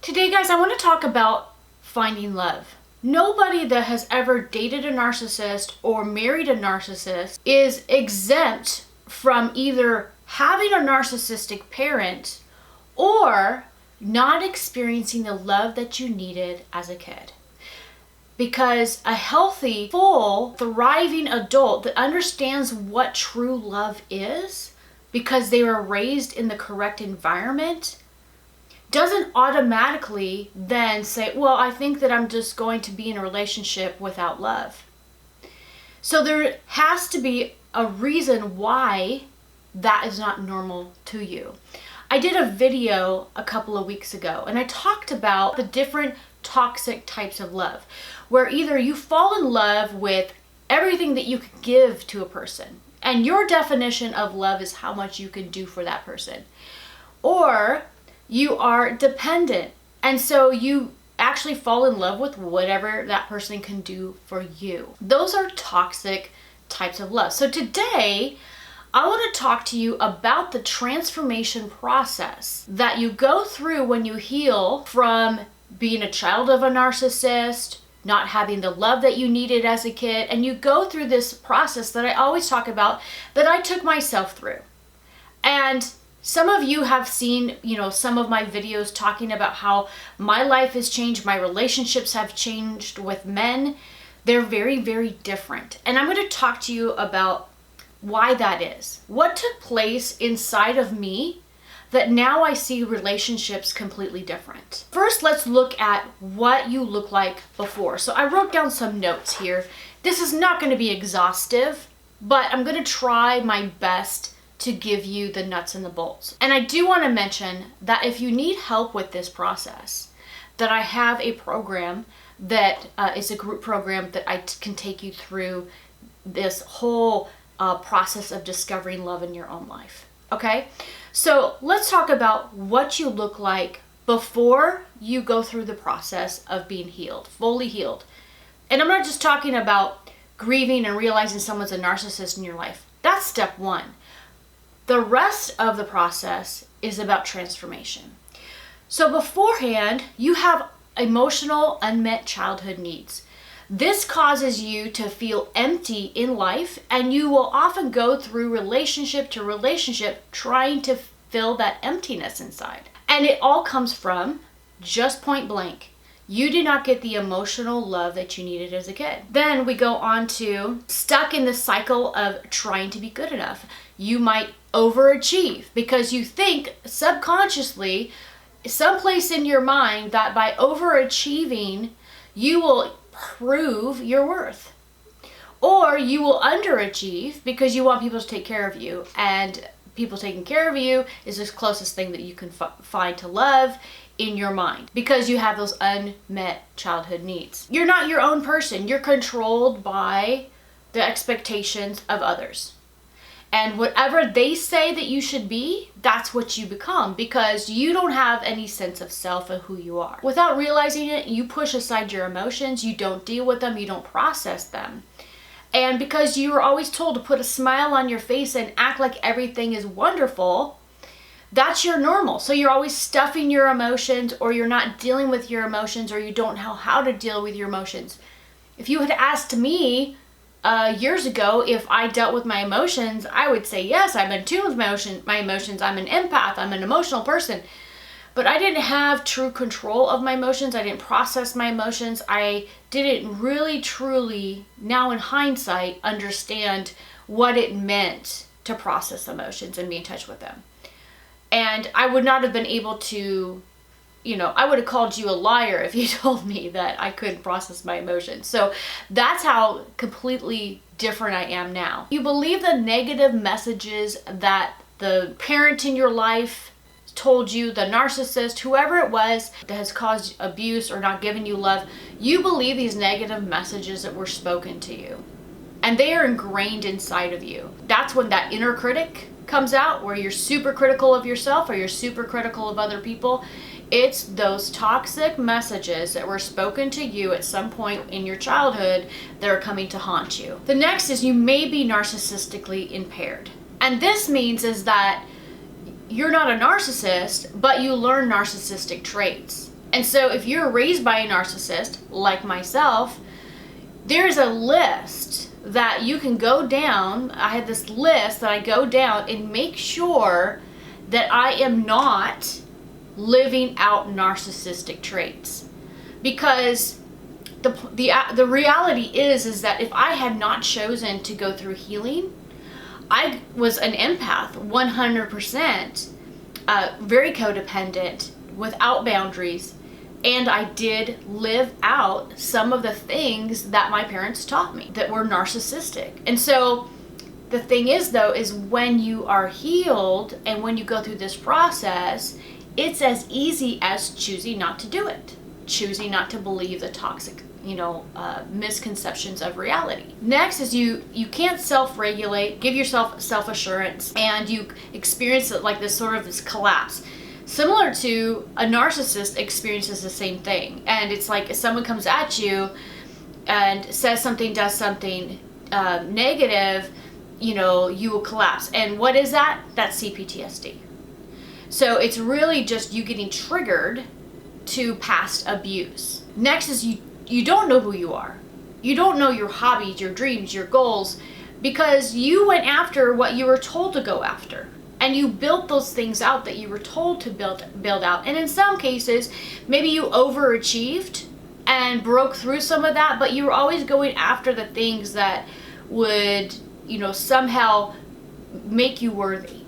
Today, guys, I want to talk about finding love. Nobody that has ever dated a narcissist or married a narcissist is exempt from either having a narcissistic parent or not experiencing the love that you needed as a kid. Because a healthy, full, thriving adult that understands what true love is because they were raised in the correct environment doesn't automatically then say, well, I think that I'm just going to be in a relationship without love. So there has to be a reason why that is not normal to you. I did a video a couple of weeks ago and I talked about the different toxic types of love, where either you fall in love with everything that you can give to a person, and your definition of love is how much you can do for that person, or you are dependent, and so you actually fall in love with whatever that person can do for you. Those are toxic types of love. So today, I want to talk to you about the transformation process that you go through when you heal from being a child of a narcissist, not having the love that you needed as a kid, and you go through this process that I always talk about that I took myself through. And some of you have seen, some of my videos talking about how my life has changed, my relationships have changed with men. They're very, very different. And I'm going to talk to you about why that is. What took place inside of me that now I see relationships completely different. First, let's look at what you look like before. So I wrote down some notes here. This is not going to be exhaustive, but I'm going to try my best to give you the nuts and the bolts. And I do want to mention that if you need help with this process, that I have a program that is a group program that I can take you through this whole process of discovering love in your own life. Okay? So let's talk about what you look like before you go through the process of being healed, fully healed. And I'm not just talking about grieving and realizing someone's a narcissist in your life. That's step one. The rest of the process is about transformation. So beforehand, you have emotional unmet childhood needs. This causes you to feel empty in life, and you will often go through relationship to relationship trying to fill that emptiness inside. And it all comes from just point blank. You did not get the emotional love that you needed as a kid. Then we go on to stuck in the cycle of trying to be good enough. You might overachieve because you think subconsciously, someplace in your mind, that by overachieving, you will prove your worth. Or you will underachieve because you want people to take care of you, and people taking care of you is the closest thing that you can find to love in your mind, because you have those unmet childhood needs. You're not your own person. You're controlled by the expectations of others. And whatever they say that you should be, that's what you become, because you don't have any sense of self of who you are. Without realizing it, you push aside your emotions, you don't deal with them, you don't process them. And because you were always told to put a smile on your face and act like everything is wonderful, that's your normal. So you're always stuffing your emotions, or you're not dealing with your emotions, or you don't know how to deal with your emotions. If you had asked me years ago if I dealt with my emotions, I would say yes, I'm in tune with my emotions. I'm an empath. I'm an emotional person. But I didn't have true control of my emotions. I didn't process my emotions. I didn't really, truly, now in hindsight, understand what it meant to process emotions and be in touch with them. And I would not have been able to, I would have called you a liar if you told me that I couldn't process my emotions. So that's how completely different I am now. You believe the negative messages that the parent in your life told you, the narcissist, whoever it was that has caused abuse or not given you love, you believe these negative messages that were spoken to you. And they are ingrained inside of you. That's when that inner critic comes out, where you're super critical of yourself or you're super critical of other people. It's those toxic messages that were spoken to you at some point in your childhood that are coming to haunt you. The next is you may be narcissistically impaired. And this means is that you're not a narcissist, but you learn narcissistic traits. And so if you're raised by a narcissist, like myself, there's a list that you can go down. I had this list that I go down and make sure that I am not living out narcissistic traits. Because the reality is that if I had not chosen to go through healing, I was an empath, 100%, very codependent, without boundaries, and I did live out some of the things that my parents taught me that were narcissistic. And so the thing is, though, is when you are healed and when you go through this process, it's as easy as choosing not to do it, choosing not to believe the toxic misconceptions of reality. Next is you can't self-regulate, give yourself self-assurance, and you experience it like this collapse. Similar to a narcissist experiences the same thing. And it's like if someone comes at you and says something, does something negative, you will collapse. And what is that? That's CPTSD. So it's really just you getting triggered to past abuse. Next is you don't know who you are. You don't know your hobbies, your dreams, your goals, because you went after what you were told to go after. And you built those things out that you were told to build out. And in some cases, maybe you overachieved and broke through some of that, but you were always going after the things that would, somehow make you worthy.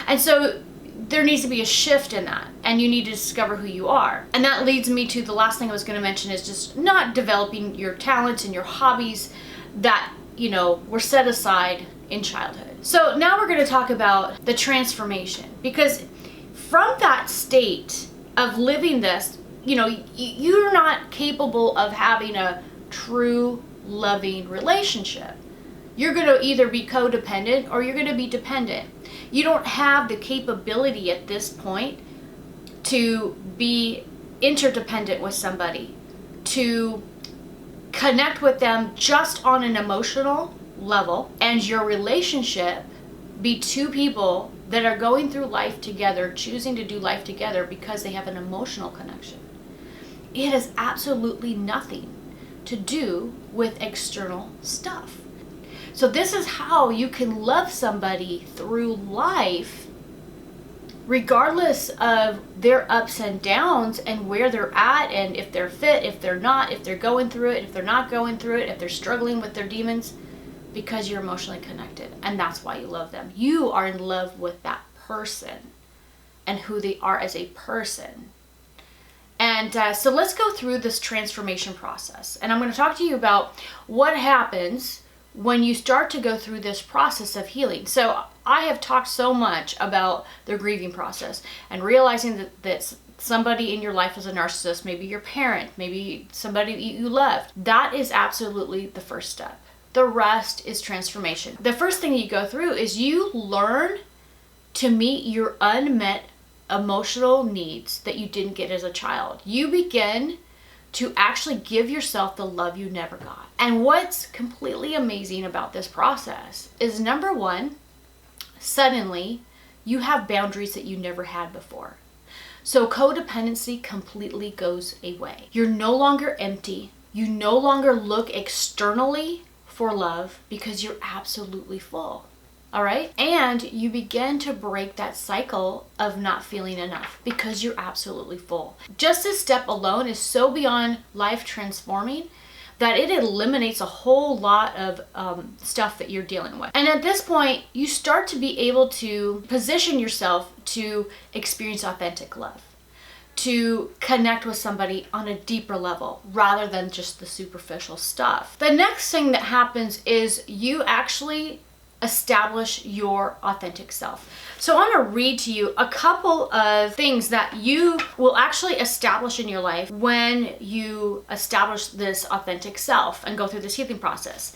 And so there needs to be a shift in that, and you need to discover who you are. And that leads me to the last thing I was going to mention is just not developing your talents and your hobbies that, were set aside in childhood. So now we're going to talk about the transformation, because from that state of living this, you're not capable of having a true loving relationship. You're going to either be codependent or you're going to be dependent. You don't have the capability at this point to be interdependent with somebody, to connect with them just on an emotional level, and your relationship be two people that are going through life together, choosing to do life together because they have an emotional connection. It has absolutely nothing to do with external stuff. So this is how you can love somebody through life, regardless of their ups and downs and where they're at, and if they're fit, if they're not, if they're going through it, if they're not going through it, if they're struggling with their demons, because you're emotionally connected. And that's why you love them. You are in love with that person and who they are as a person. And so let's go through this transformation process. And I'm going to talk to you about what happens when you start to go through this process of healing. So I have talked so much about the grieving process and realizing that somebody in your life is a narcissist, maybe your parent, maybe somebody you loved. That is absolutely the first step. The rest is transformation. The first thing you go through is you learn to meet your unmet emotional needs that you didn't get as a child. You begin to actually give yourself the love you never got. And what's completely amazing about this process is, number one, suddenly you have boundaries that you never had before. So codependency completely goes away. You're no longer empty. You no longer look externally for love because you're absolutely full. All right? And you begin to break that cycle of not feeling enough because you're absolutely full. Just this step alone is so beyond life transforming that it eliminates a whole lot of stuff that you're dealing with. And at this point, you start to be able to position yourself to experience authentic love, to connect with somebody on a deeper level rather than just the superficial stuff. The next thing that happens is you actually establish your authentic self. So I'm going to read to you a couple of things that you will actually establish in your life when you establish this authentic self and go through this healing process.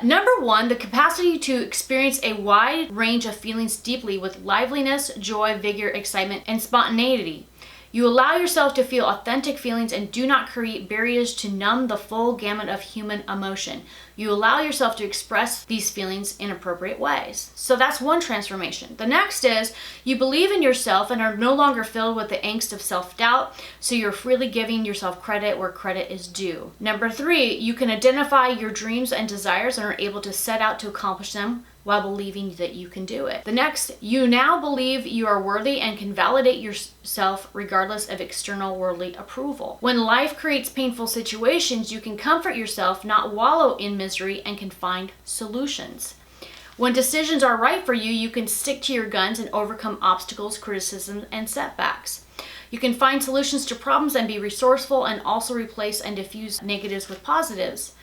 Number one, the capacity to experience a wide range of feelings deeply with liveliness, joy, vigor, excitement, and spontaneity. You allow yourself to feel authentic feelings and do not create barriers to numb the full gamut of human emotion. You allow yourself to express these feelings in appropriate ways. So that's one transformation. The next is you believe in yourself and are no longer filled with the angst of self-doubt, so you're freely giving yourself credit where credit is due. Number 3, you can identify your dreams and desires and are able to set out to accomplish them while believing that you can do it. The next, you now believe you are worthy and can validate yourself regardless of external worldly approval. When life creates painful situations, you can comfort yourself, not wallow in misery, and can find solutions. When decisions are right for you, you can stick to your guns and overcome obstacles, criticism, and setbacks. You can find solutions to problems and be resourceful and also replace and diffuse negatives with positives.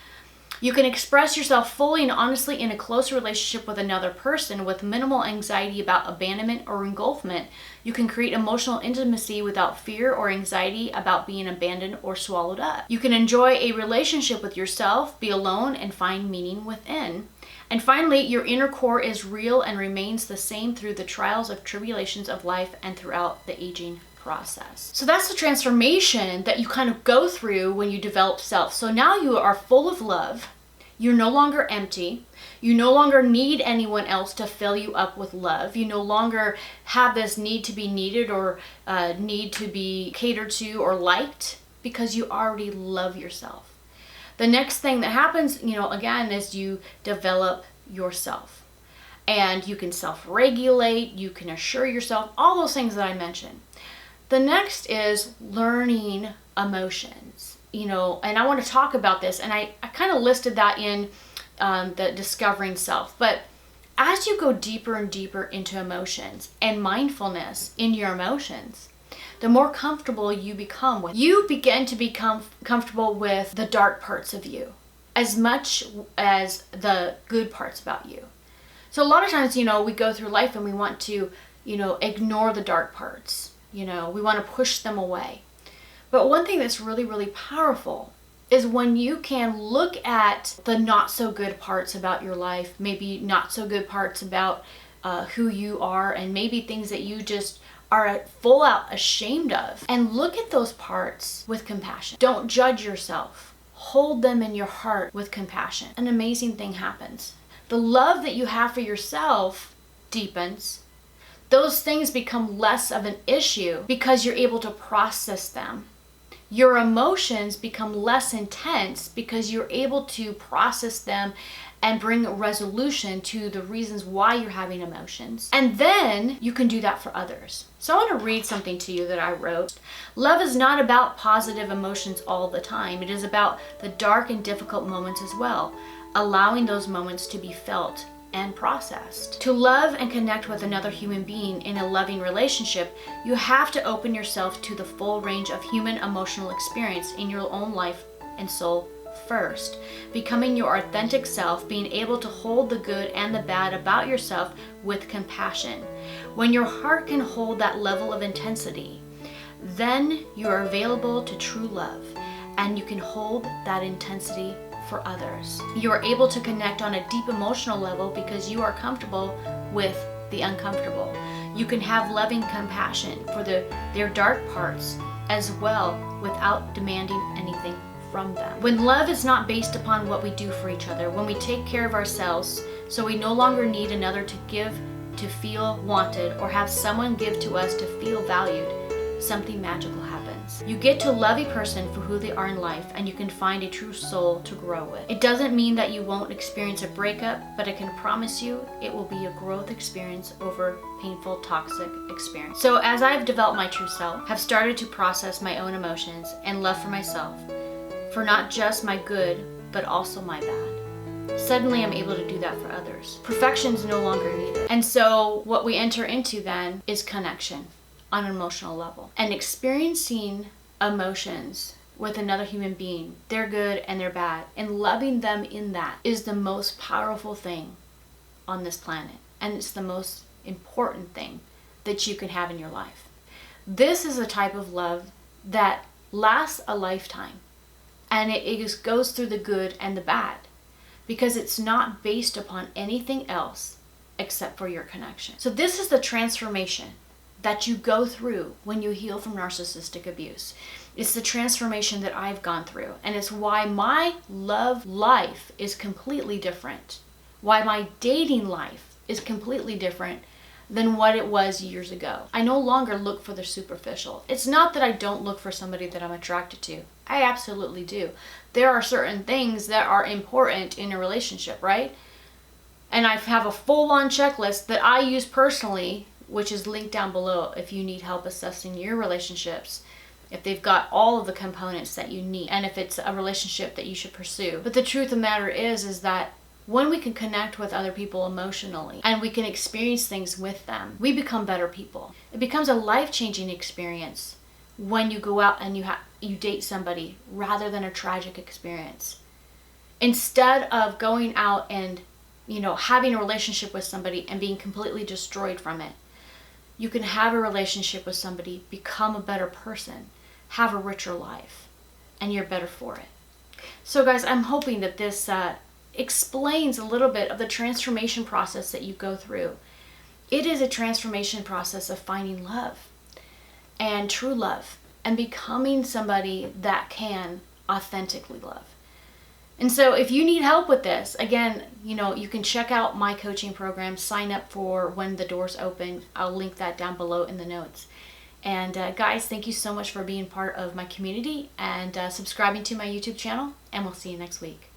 You can express yourself fully and honestly in a close relationship with another person with minimal anxiety about abandonment or engulfment. You can create emotional intimacy without fear or anxiety about being abandoned or swallowed up. You can enjoy a relationship with yourself, be alone, and find meaning within. And finally, your inner core is real and remains the same through the trials of tribulations of life and throughout the aging process. So that's the transformation that you kind of go through when you develop self. So now you are full of love. You're no longer empty. You no longer need anyone else to fill you up with love. You no longer have this need to be needed or need to be catered to or liked because you already love yourself. The next thing that happens, again, is you develop yourself. And you can self-regulate, you can assure yourself, all those things that I mentioned. The next is learning emotions, and I want to talk about this, and I kind of listed that in the discovering self. But as you go deeper and deeper into emotions and mindfulness in your emotions, the more comfortable you become with. You begin to become comfortable with the dark parts of you as much as the good parts about you. So a lot of times, we go through life and we want to, ignore the dark parts. We want to push them away. But one thing that's really, really powerful is when you can look at the not so good parts about your life, maybe not so good parts about who you are, and maybe things that you just are full out ashamed of, and look at those parts with compassion. Don't judge yourself. Hold them in your heart with compassion. An amazing thing happens. The love that you have for yourself deepens. Those things become less of an issue because you're able to process them. Your emotions become less intense because you're able to process them and bring resolution to the reasons why you're having emotions. And then you can do that for others. So I want to read something to you that I wrote. Love is not about positive emotions all the time. It is about the dark and difficult moments as well, allowing those moments to be felt and processed. To love and connect with another human being in a loving relationship, you have to open yourself to the full range of human emotional experience in your own life and soul first. Becoming your authentic self, being able to hold the good and the bad about yourself with compassion. When your heart can hold that level of intensity, then you are available to true love, and you can hold that intensity for others. You are able to connect on a deep emotional level because you are comfortable with the uncomfortable. You can have loving compassion for their dark parts as well without demanding anything from them. When love is not based upon what we do for each other, when we take care of ourselves so we no longer need another to give to feel wanted or have someone give to us to feel valued, something magical happens. You get to love a person for who they are in life, and you can find a true soul to grow with. It doesn't mean that you won't experience a breakup, but I can promise you it will be a growth experience over painful, toxic experience. So as I've developed my true self, have started to process my own emotions and love for myself, for not just my good, but also my bad. Suddenly I'm able to do that for others. Perfection is no longer needed. And so what we enter into then is connection on an emotional level. And experiencing emotions with another human being, their good and their bad, and loving them in that is the most powerful thing on this planet. And it's the most important thing that you can have in your life. This is a type of love that lasts a lifetime. And it just goes through the good and the bad, because it's not based upon anything else except for your connection. So this is the transformation that you go through when you heal from narcissistic abuse. It's the transformation that I've gone through, and it's why my love life is completely different, why my dating life is completely different than what it was years ago. I no longer look for the superficial. It's not that I don't look for somebody that I'm attracted to. I absolutely do. There are certain things that are important in a relationship, right? And I have a full-on checklist that I use personally, which is linked down below if you need help assessing your relationships, if they've got all of the components that you need, and if it's a relationship that you should pursue. But the truth of the matter is that when we can connect with other people emotionally and we can experience things with them, we become better people. It becomes a life-changing experience when you go out and you date somebody rather than a tragic experience. Instead of going out and, having a relationship with somebody and being completely destroyed from it, you can have a relationship with somebody, become a better person, have a richer life, and you're better for it. So guys, I'm hoping that this explains a little bit of the transformation process that you go through. It is a transformation process of finding love and true love and becoming somebody that can authentically love. And so if you need help with this, again, you can check out my coaching program, sign up for when the doors open. I'll link that down below in the notes. And guys, thank you so much for being part of my community and subscribing to my YouTube channel, and we'll see you next week.